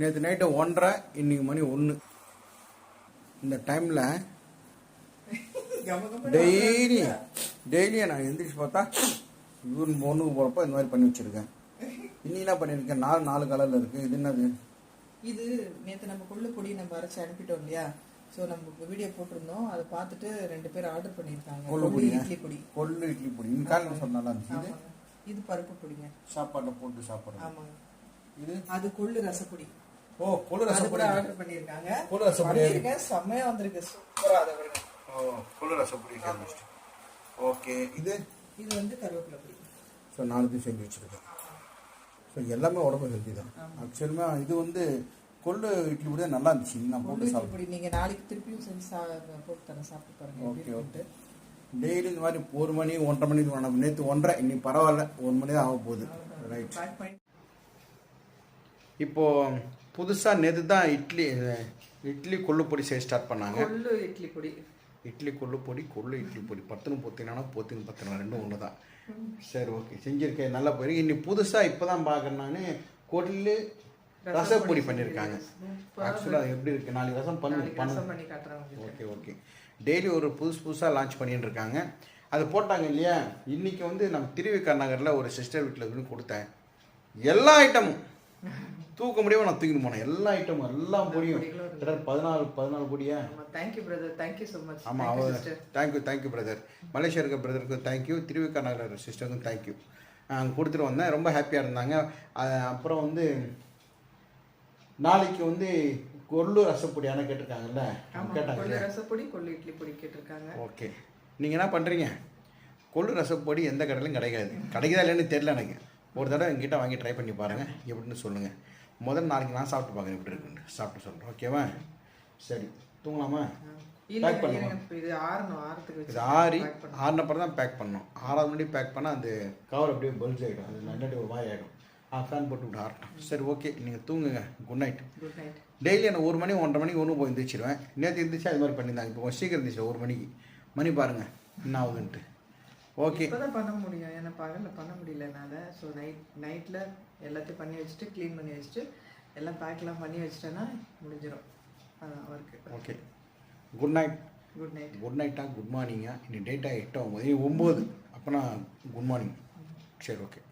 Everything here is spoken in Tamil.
நேற்று நைட்டு 1:30, இன்னைக்கு மணி 1. இந்த டைமில் டெய்லியும் நான் எந்திரிச்சு பார்த்தா இவன் பொண்ணுக்கு போகிறப்ப இந்த மாதிரி பண்ணி வச்சுருக்கேன். இன்னி என்ன பண்ணியிருக்கேன், 4 கலரில் இருக்குது. இது என்னது? இது நேற்று நம்ம கொள்ளு பொடி நம்ம அரைச்சி அனுப்பிட்டோம் இல்லையா? ஸோ நம்ம வீடியோ போட்டிருந்தோம், அதை பார்த்துட்டு 2 பேர் ஆர்டர் பண்ணியிருக்காங்க. இட்லி பொடி, கொள்ளு இட்லி பொடி. காலையில் சொன்னால இருந்துச்சு. இது பருப்பு பொடிங்க, சாப்பாட்டில் போட்டு சாப்பிட்றோம். ஆமாங்க. இது அது கொள்ளு ரசப்பொடி. ஓ, கொள்ளு ரசப்பொடி ஆர்டர் பண்ணியிருக்காங்க. கொள்ளு ரசப்பொடி செம்மையா வந்திருக்கு, சூப்பரா. அதை விடுங்க. ஓ, கொள்ளு ரசப்பொடி. ஓகே. இது வந்து கருவேப்பிலை பொடி. ஸோ 4 செஞ்சு வச்சுருக்கேன். ஸோ எல்லாமே உடம்பு ஹெல்த்தி தான். ஆக்சுவலாக இது வந்து கொள்ளு இட்லி பொடி தான் நல்லா இருந்துச்சு. நான் போட்டு சாப்பிட்றேன். நீங்கள் நாளைக்கு திருப்பியும் செஞ்சு போட்டு தரேன், சாப்பிட்டு பாருங்க. Okay okay. டெய்லி இந்த மாதிரி 1 மணி 1:30 மணிக்கு வேணும். நேற்று 1:30, இன்னைக்கு பரவாயில்ல, 1 மணி தான் ஆக போகுது. ரைட். இப்போது புதுசாக நேற்று தான் இட்லி கொள்ளு பொடி செய்ய ஸ்டார்ட் பண்ணாங்க. கொள்ளு இட்லி பொடி, இட்லி கொள்ளு பொடி, கொள்ளு இட்லி பொடி. 10 பொத்தினா 10 ரெண்டும் ஒன்று தான். சரி, ஓகே, செஞ்சுருக்கேன், நல்லா போயிருக்கு. இன்னைக்கு புதுசாக இப்போ தான் பார்க்குறேன் நான். கொள்ளு ரசப்பொடி பண்ணியிருக்காங்க. ஆக்சுவலாக எப்படி இருக்குது, 4 ரசம் பண்ணி காட்டுறாங்க. Okay okay. டெய்லி ஒரு புதுசாக லான்ச் பண்ணிட்டு இருக்காங்க. அது போட்டாங்க இல்லையா? இன்றைக்கி வந்து நம்ம திருவிக்கா நகரில் ஒரு சிஸ்டர் வீட்டில் இருக்குன்னு கொடுத்தேன். எல்லா ஐட்டமும் தூக்க முடியாமல் நான் தூக்கிட்டு போனேன். எல்லா ஐட்டமும் எல்லாம் பொடியும் 14 பொடியா. Thank you brother, thank you so much. ஆமாம், அவர் தேங்க்யூ பிரதர். மலேசியா இருக்க பிரதருக்கும் தேங்க்யூ, திருவிக்கா நகர் சிஸ்டருக்கும் தேங்க்யூ. அங்கே கொடுத்துட்டு வந்தேன், ரொம்ப ஹாப்பியாக இருந்தாங்க. அப்புறம் வந்து நாளைக்கு வந்து கொள்ளு ரசப்பொடியான கேட்டிருக்காங்கல்ல, கேட்டாங்க. ரசப்பொடி, கொள்ளு இட்லி பொடி கேட்டிருக்காங்க. ஓகே. நீங்கள் என்ன பண்ணுறீங்க? கொள்ளு ரசப்பொடி எந்த கடையிலும் கிடைக்குதா இல்லைன்னு தெரியல எனக்கு. ஒரு தடவை எங்கிட்ட வாங்கி ட்ரை பண்ணி பாருங்கள், எப்படின்னு சொல்லுங்கள். நாளைக்கு நான் சாப்பிட்டு பார்க்குறேன் எப்படி இருக்குன்னு. சாப்பிட்டு சொல்கிறேன், ஓகேவா? சரி, தூங்கலாமா? பேக் பண்ணுவோம். இது ஆறினப்பறம் தான் பேக் பண்ணணும். 6வது மணி பேக் பண்ணால் அந்த கவர் அப்படியே பல்ஜ் ஆகிடும், அது நல்லாடி ஒரு மாதிரி ஆகிடும். ஃபேன் போட்டு விட்டு ஆறட்டும். சரி, ஓகே, நீங்கள் தூங்குங்க. Good night. டெய்லி நான் 1 மணி 1:30 மணிக்கு ஒன்று போய் எழுந்திரிச்சிடுவேன். நேற்று இருந்துச்சு அது மாதிரி பண்ணியிருந்தாங்க. இப்போ சீக்கிரம் இருந்துச்சு 1 மணிக்கு. மணி பாருங்கள் என்ன ஆகுதுன்ட்டு. ஓகே, இப்போ தான் பண்ண முடியும், ஏன்னா பகலில் பண்ண முடியல என்னால். ஸோ நைட்டில் எல்லாத்தையும் பண்ணி வச்சுட்டு, க்ளீன் பண்ணி வச்சுட்டு, எல்லாம் பேக்கெலாம் பண்ணி வச்சிட்டேன்னா முடிஞ்சிடும் work. Okay, good night. Good நைட்டா குட் மார்னிங்கா? இன்னைக்கு டேட்டா 8 9 அப்போனா குட் மார்னிங். சரி, ஓகே.